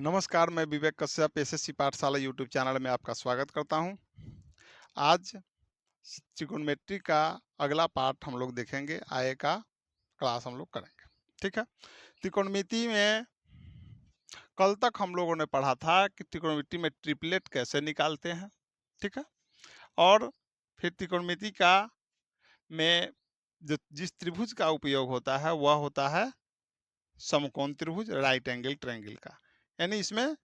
नमस्कार, मैं विवेक कश्यप एसएससी पाठशाला यूट्यूब चैनल में आपका स्वागत करता हूं। आज ट्रिगोनोमेट्री का अगला पार्ट हम लोग देखेंगे। आय का क्लास हम लोग करेंगे। ठीक है। त्रिकोणमिति में कल तक हम लोगों ने पढ़ा था कि त्रिकोणमिति में ट्रिपलेट कैसे निकालते हैं। ठीक है। और फिर त्रिकोणमिति का में जो जिस त्रिभुज का उपयोग होता है वह होता है समकोण त्रिभुज, राइट एंगल ट्रायंगल का। यानी इसमें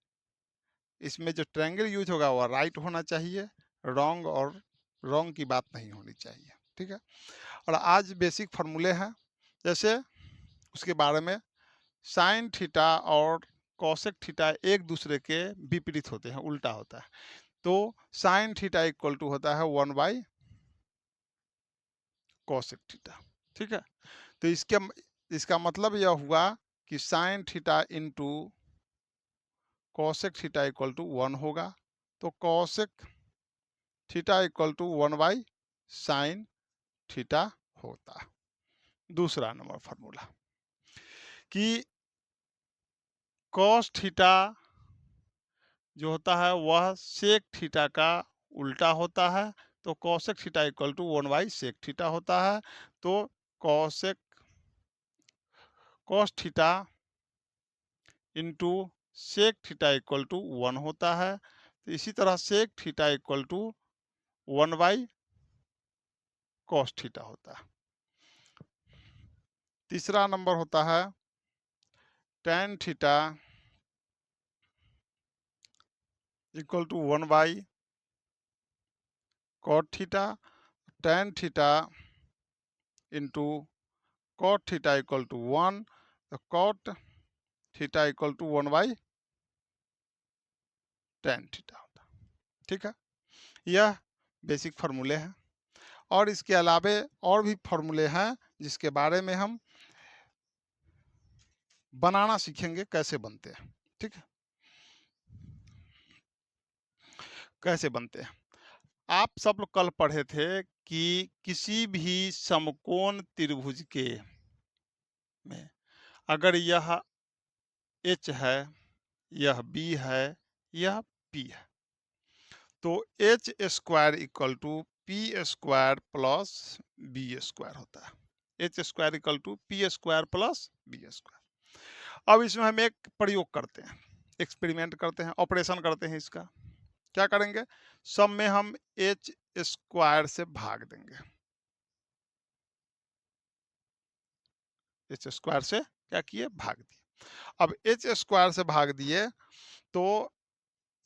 इसमें जो ट्रायंगल यूज होगा वह राइट होना चाहिए, रॉन्ग की बात नहीं होनी चाहिए। ठीक है। और आज बेसिक फार्मूले हैं, जैसे उसके बारे में साइन थीटा और कॉसेक थीटा एक दूसरे के विपरीत होते हैं, उल्टा होता है। तो साइन थीटा इक्वल टू होता है 1 बाई कॉसेक थीटा। ठीक है। तो इसका मतलब यह हुआ कि sine theta into cosec theta equal to 1 होगा। तो cosec theta equal to 1 by sine theta होता। दूसरा नंबर फार्मूला कि कॉस थीटा जो होता है वह सेक थीटा का उल्टा होता है। तो cosec theta equal to 1 by sec theta होता है। तो cosec cos theta into sec theta equal to 1 होता है। तो इसी तरह sec theta equal to 1 by cos theta होता है। तीसरा नंबर होता है tan theta equal to 1 by cot theta. Tan theta into cot theta equal to 1। तो cot theta equal to 1 by tan theta होता है। ठीक है। यह बेसिक फार्मूले हैं और इसके अलावे और भी फार्मूले हैं जिसके बारे में हम बनाना सीखेंगे, कैसे बनते हैं। ठीक है। कैसे बनते हैं, आप सब लोग कल पढ़े थे कि किसी भी समकोण त्रिभुज के में अगर यह एच है, यह बी है, यह पी है, तो H square equal to P square plus B square होता है। H square equal to P square plus B square. अब इसमें हम एक प्रयोग करते हैं, एक्सपेरिमेंट करते हैं, ऑपरेशन करते हैं। इसका क्या करेंगे, सब में हम एच स्क्वायर से भाग देंगे। एच स्क्वायर से क्या किए, भाग दिए। अब एच स्क्वायर से भाग दिए तो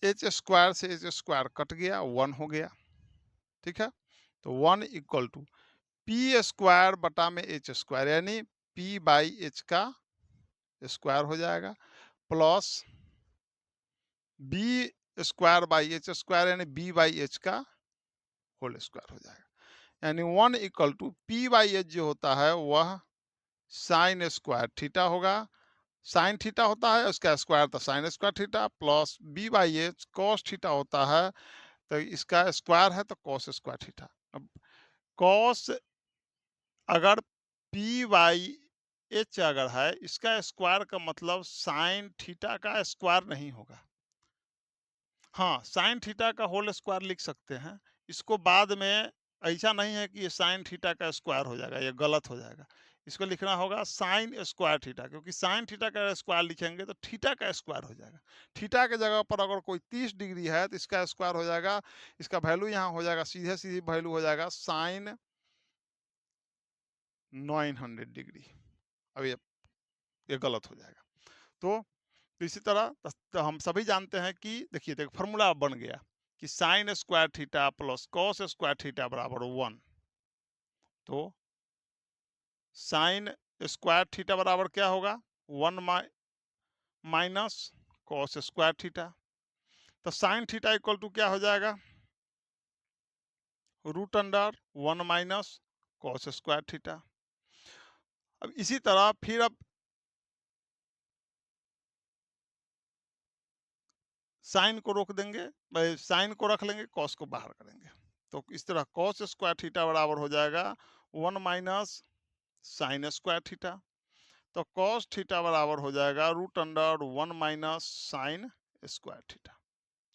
एच स्क्वायर से एच स्क्वायर कट गया, 1 हो गया। ठीक है। तो 1 इक्वल टू पी स्क्वायर बटा में एच स्क्वायर, यानी पी बाई एच का स्क्वायर हो जाएगा, plus B square by H square, यानी बी बाई एच का होल स्क्वायर हो जाएगा। यानी 1 equal to P by H जो होता है वह साइन स्क्वायर थीटा होगा। साइन थीटा होता है, उसका स्क्वायर तो sine square theta, plus B by H cos theta होता है, तो इसका स्क्वायर है तो कॉस स्क्वायर थीटा। अब कॉस अगर पी बाई एच अगर है, इसका स्क्वायर का मतलब साइन थीटा का स्क्वायर नहीं होगा। हाँ, साइन थीटा का होल स्क्वायर लिख सकते हैं। इसको बाद में ऐसा नहीं है कि ये साइन थीटा का स्क्वायर हो जाएगा, ये गलत हो जाएगा। इसको लिखना होगा साइन स्क्वायर थीटा, क्योंकि साइन थीटा का स्क्वायर लिखेंगे तो थीटा का स्क्वायर हो जाएगा। थीटा के जगह पर अगर कोई 30 डिग्री है तो इसका स्क्वायर हो जाएगा, इसका वैल्यू यहाँ हो जाएगा, सीधे सीधी वैल्यू हो जाएगा साइन 900 डिग्री। अब ये गलत हो जाएगा। तो इसी तरह तो हम सभी जानते हैं कि देखिए देखो फॉर्मूला बन गया कि sign square theta plus cos square theta बराबर 1। तो साइन स्क्वायर थीटा बराबर क्या होगा, 1 माइनस कॉस स्क्वायर थीटा। तो साइन थीटा इक्वल टू क्या हो जाएगा, root under 1 minus cos square theta. अब इसी तरह फिर अब साइन को रोक देंगे, साइन को रख लेंगे, कॉस को बाहर करेंगे। तो इस तरह कॉस स्क्वायर थीटा बराबर हो जाएगा 1 माइनस साइन स्क्वायर थीटा। तो कॉस थीटा बराबर हो जाएगा root under 1 minus sine square theta.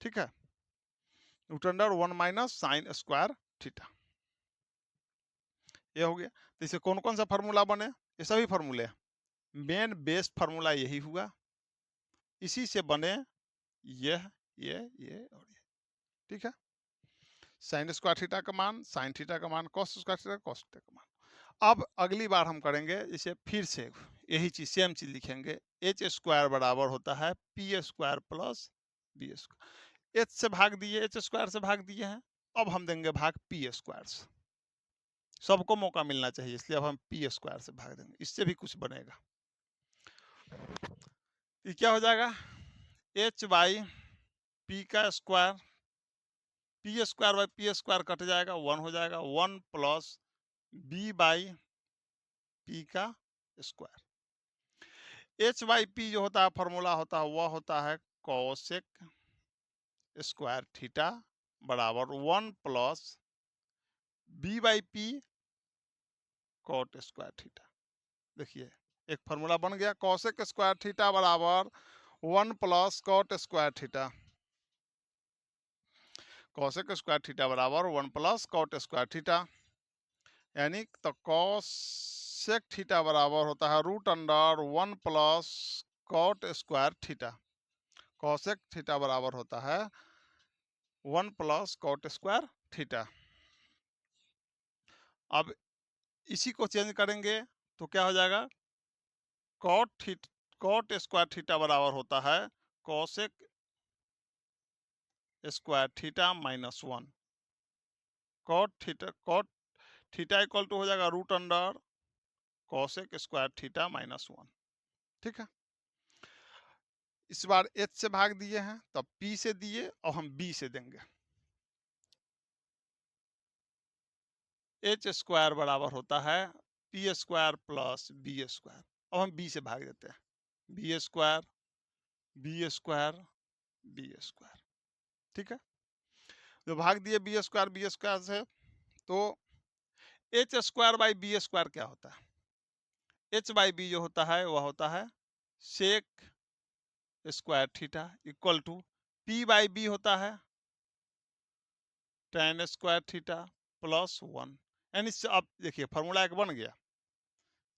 ठीक है, root under 1 minus sine square theta, ये हो गया। तो इसे कौन कौन सा फार्मूला बने, ये सभी फार्मूले, मेन बेस फार्मूला यही हुआ, इसी से बने यह, ये और ये। ठीक है, साइन स्क्वायर थीटा का मान साइन थीटा का मान, cos square theta cos theta का मान। अब अगली बार हम करेंगे इसे फिर से यही चीज, सेम चीज लिखेंगे। एच स्क्वायर बराबर होता है P square plus B square. H से भाग दिए, एच स्क्वायर से भाग दिए हैं, अब हम देंगे भाग पी स्क्वायर से। सबको मौका मिलना चाहिए, इसलिए अब हम पी स्क्वायर से भाग देंगे, इससे भी कुछ बनेगा। ये क्या हो जाएगा, एच बाई पी का square, P square by P square cut जाएगा, 1 हो जाएगा, 1 प्लस बी बाई पी का स्क्वायर। एच बाई पी जो होता है फॉर्मूला होता है वह होता है कॉसेक स्क्वायर थीटा बराबर 1 plus B by P cot square theta. देखिए एक फार्मूला बन गया, कॉसेक स्क्वायर थीटा बराबर 1 plus cot square theta, cosec square theta बराबर 1 प्लस कॉट स्क्वायर थीटा, यानी तो कॉसेक थीटा बराबर होता है root under 1 plus cot square theta. Cosec theta बराबर होता है 1 प्लस कॉट स्क्वायर थीटा। अब इसी को चेंज करेंगे तो क्या हो जाएगा, कॉट स्क्वायर थीटा बराबर होता है cosec square theta minus 1। Cot theta equal to हो जाएगा root under cosec square theta minus 1। ठीक है, इस बार एच से भाग दिए हैं तब पी से दिए, और हम बी से देंगे। एच स्क्वायर बराबर होता है P square plus B square. अब हम बी से भाग देते हैं, B square B square B square. ठीक है, जो भाग दिए बी स्क्वायर से, तो H square by B square क्या होता है, एच बाई बी जो होता है वह होता है sec square theta equal to P by B होता है टेन स्क्वायर थीटा प्लस 1। यानी अब देखिए फार्मूला एक बन गया।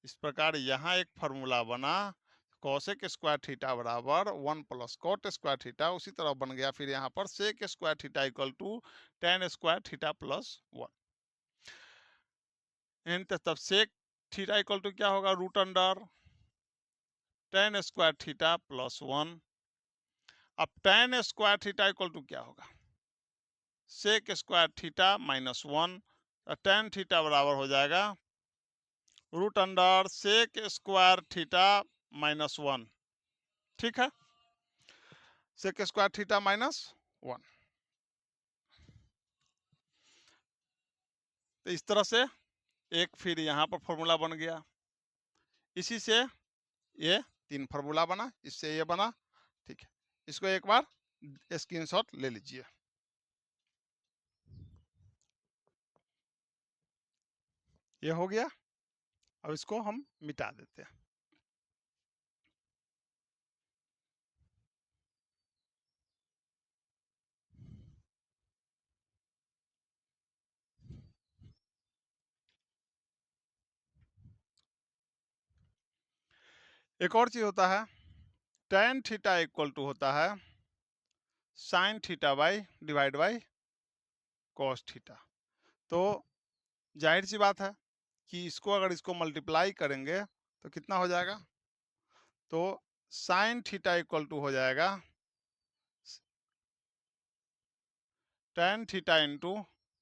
इस प्रकार यहाँ एक फार्मूला बना, कॉसेक स्क्वायर थीटा बराबर 1 प्लस कॉट स्क्वायर थीटा, उसी तरह बन गया फिर यहाँ पर sec square theta equal to tan square theta plus 1। तब सेक थीटा इक्वल टू क्या होगा, root under tan square theta plus 1। अब tan square theta equal to क्या होगा, sec square theta minus 1। Tan theta बराबर हो जाएगा root under sec square theta minus 1। ठीक है, सेक स्क्वायर थीटा माइनस 1। तो इस तरह से एक फिर यहाँ पर फॉर्मूला बन गया, इसी से ये 3 फार्मूला बना, इससे ये बना। ठीक है, इसको एक बार स्क्रीनशॉट ले लीजिए। ये हो गया, अब इसको हम मिटा देते हैं। एक और चीज होता है, टेन थीटा इक्वल टू होता है sign theta by divide by cos theta. तो जाहिर सी बात है कि इसको अगर इसको मल्टीप्लाई करेंगे तो कितना हो जाएगा, तो साइन थीटा इक्वल टू हो जाएगा tan theta into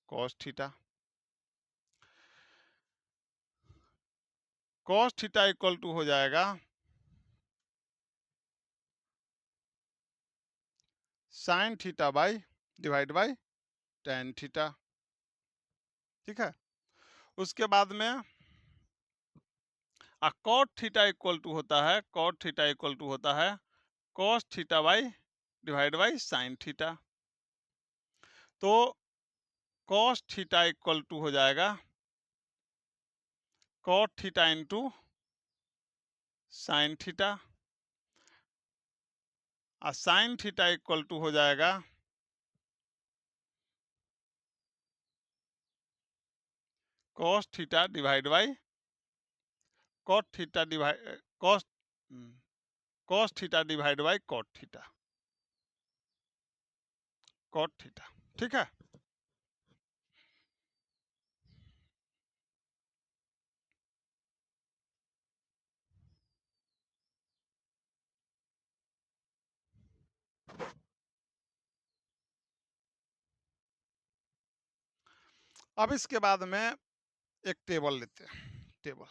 cos theta. Cos theta equal to हो जाएगा sine theta by divide by tan theta. ठीक है, उसके बाद में कॉट थीटा इक्वल टू होता है, कॉट थीटा इक्वल टू होता है cos theta by divide by sine theta. तो कॉस थीटा इक्वल टू हो जाएगा cot theta into sine theta, और साइन थीटा इक्वल टू हो जाएगा cos theta divide by cot theta divide cos theta divide by cot theta, cot theta. ठीक है। अब इसके बाद में एक टेबल लेते हैं, table.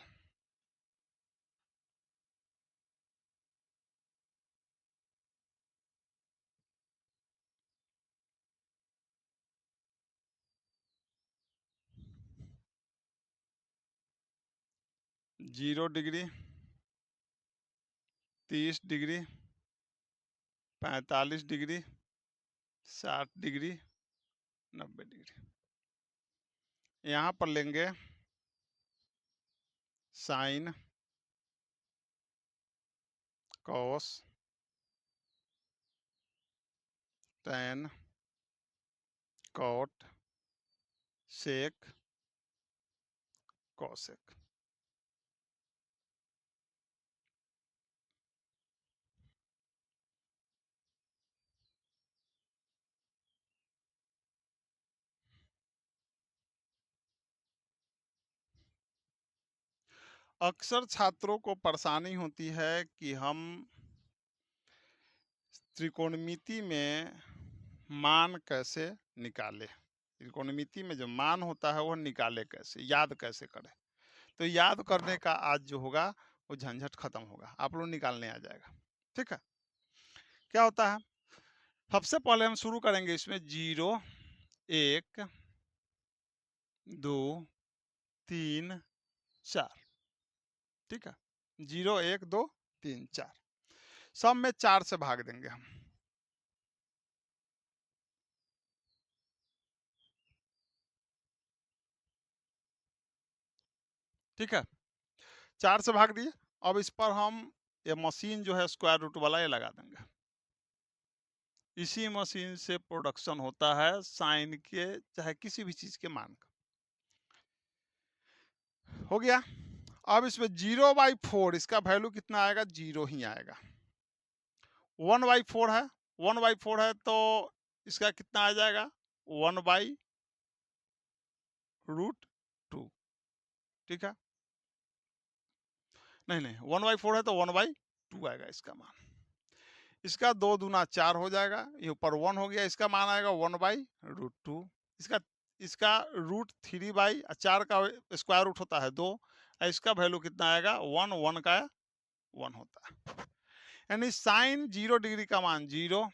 Zero degree, 30 degree, 45 degree, 60 degree, 90 degree. यहाँ पर लेंगे साइन, कॉस, टेन, कॉट, सेक, कॉसेक। अक्सर छात्रों को परेशानी होती है कि हम त्रिकोणमिति में मान कैसे निकालें, त्रिकोणमिति में जो मान होता है वह निकाले कैसे, याद कैसे करें। तो याद करने का आज जो होगा वो झंझट खत्म होगा, आप लोग निकालने आ जाएगा। ठीक है। क्या होता है, सबसे पहले हम शुरू करेंगे इसमें 0, 1, 2, 3, 4। ठीक है। 0, 1, 2, 3, 4, सब में 4 से भाग देंगे हम। ठीक है, 4 से भाग दिए। अब इस पर हम ये मशीन जो है स्क्वायर रूट वाला ये लगा देंगे। इसी मशीन से प्रोडक्शन होता है साइन के चाहे किसी भी चीज के मान का। हो गया। अब इसमें 0/4 इसका वैल्यू कितना आएगा, 0 ही आएगा। 1/4 है, 1/4 है तो इसका कितना आ जाएगा, 1/√2। ठीक है, नहीं नहीं 1/4 है तो 1/2 आएगा इसका मान। इसका 2 दूना 4 हो जाएगा, ये ऊपर 1 हो गया, इसका मान आएगा 1/√2। इसका इसका √3/4 का स्क्वायर रूट होता है 2, इसका वैल्यू कितना आएगा 1, 1 का 1 होता है। यानी साइन 0 डिग्री का मान 0,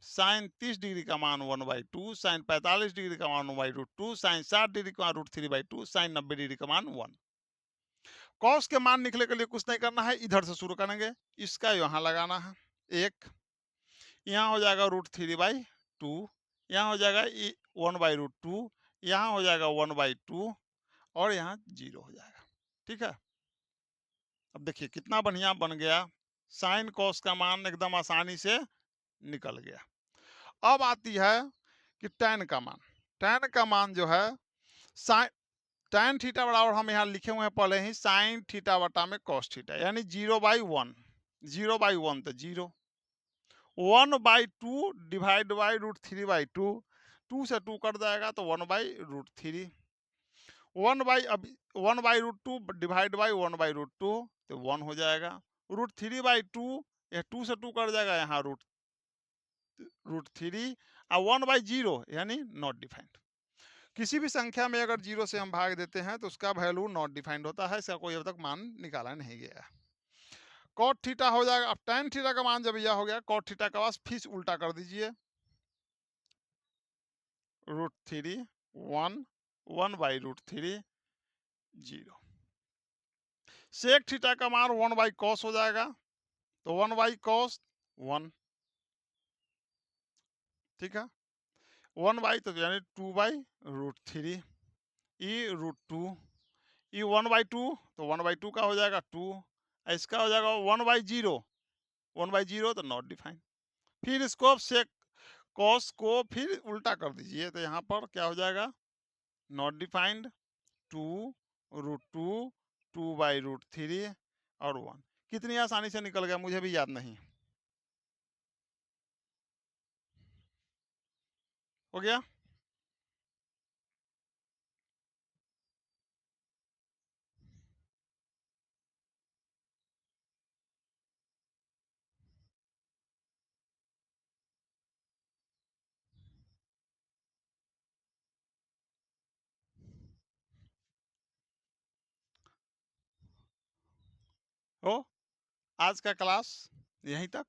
साइन 30 डिग्री का मान 1/2, साइन 45 डिग्री का मान 1/√2, साइन 60 डिग्री का मान √3/2, साइन 90 डिग्री का मान 1। कॉस के मान निकले के लिए कुछ नहीं करना है, इधर से शुरू करेंगे, इसका यहाँ लगाना है 1, यहाँ हो जाएगा √3/2, यहाँ हो जाएगा 1/√2, यहाँ हो जाएगा 1/2 और यहाँ 0 हो जाएगा। ठीक है। अब देखिए कितना बढ़िया बन गया, साइन कॉस का मान एकदम आसानी से निकल गया। अब आती है कि टैन का मान। टैन का मान जो है साइन, टैन थीटा बराबर हम यहाँ लिखे हुए हैं पहले ही, साइन थीटा बटा में कॉस थीटा, यानी 0/1, 0/1 तो 0, 1/2 डिवाइड बाई √3/2, 2 से 2 कट जाएगा तो 1/√3, 1/√2 डिवाइड बाई 1/√2 तो 1 हो जाएगा, √3/2 यह 2 से 2 कट जाएगा, यहाँ √3 और 1/0 यानी नॉट डिफाइंड। किसी भी संख्या में अगर 0 से हम भाग देते हैं तो उसका वैल्यू नॉट डिफाइंड होता है, इसका कोई अब तक मान निकाला नहीं गया। कॉट थीटा हो जाएगा। अब टैन थीटा का मान जब यह हो गया, कॉट थीटा का पास फिर उल्टा कर दीजिए, √3 1, 1/√3 0। सेक थीटा का मान 1/cos हो जाएगा, तो 1/cos 1। ठीक है, 1 तो यानी 2/√3, e √2, e 1/2 तो 1/2 का हो जाएगा 2, इसका हो जाएगा 1/0, 1/0 तो नॉट डिफाइन। फिर इसको अब सेक कॉस को फिर उल्टा कर दीजिए, तो यहाँ पर क्या हो जाएगा, नॉट डिफाइंड 2√2, 2/√3 और 1। कितनी आसानी से निकल गया, मुझे भी याद नहीं। हो गया। हो, आज का क्लास यहीं तक।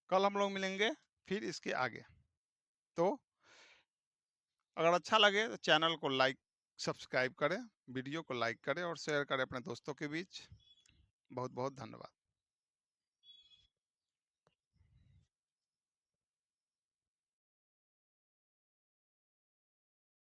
कल हम लोग मिलेंगे फिर इसके आगे। तो अगर अच्छा लगे तो चैनल को लाइक सब्सक्राइब करें, वीडियो को लाइक करें और शेयर करें अपने दोस्तों के बीच। बहुत बहुत धन्यवाद।